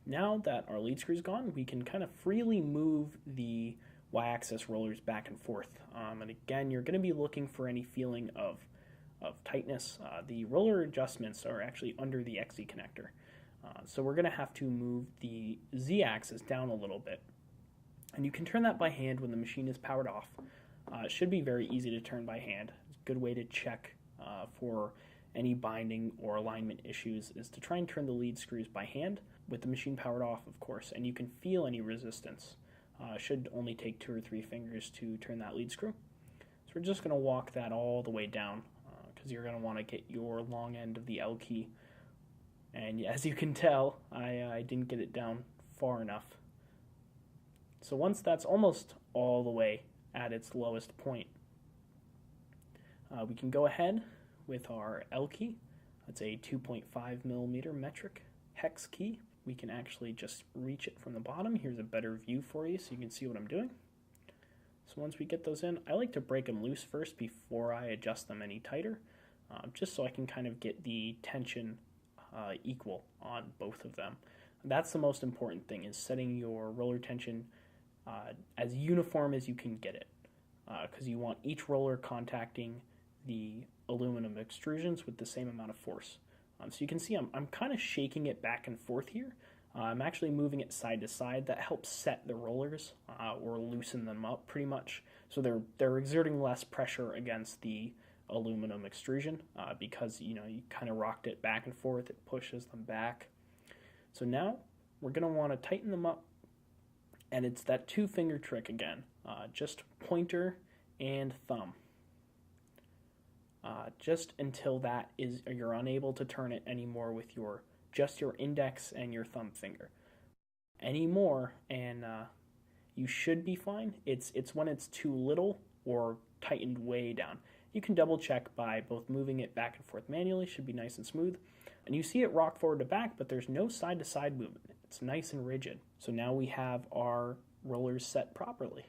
Now that our lead screw's gone, we can kind of freely move the y-axis rollers back and forth. And again, you're going to be looking for any feeling of tightness. The roller adjustments are actually under the XZ connector. So we're going to have to move the z-axis down a little bit. And you can turn that by hand when the machine is powered off. It should be very easy to turn by hand. It's a good way to check for any binding or alignment issues is to try and turn the lead screws by hand with the machine powered off, of course, and you can feel any resistance. Should only take 2 or 3 fingers to turn that lead screw. So we're just going to walk that all the way down because you're going to want to get your long end of the L key. And as you can tell, I didn't get it down far enough. So once that's almost all the way at its lowest point, we can go ahead with our L key. That's a 2.5 millimeter metric hex key. We can actually just reach it from the bottom. Here's a better view for you so you can see what I'm doing. So once we get those in, I like to break them loose first before I adjust them any tighter, just so I can kind of get the tension equal on both of them. That's the most important thing, is setting your roller tension as uniform as you can get it, because you want each roller contacting the aluminum extrusions with the same amount of force. So you can see I'm kind of shaking it back and forth here. I'm actually moving it side to side. That helps set the rollers or loosen them up pretty much. So they're exerting less pressure against the aluminum extrusion because you kind of rocked it back and forth. It pushes them back. So now we're going to want to tighten them up, and it's that 2-finger trick again. Just pointer and thumb. Just until that is you're unable to turn it anymore with just your index and your thumb finger. Any more and you should be fine. It's when it's too little or tightened way down. You can double check by both moving it back and forth manually. Should be nice and smooth. And you see it rock forward to back, but there's no side to side movement. It's nice and rigid. So now we have our rollers set properly.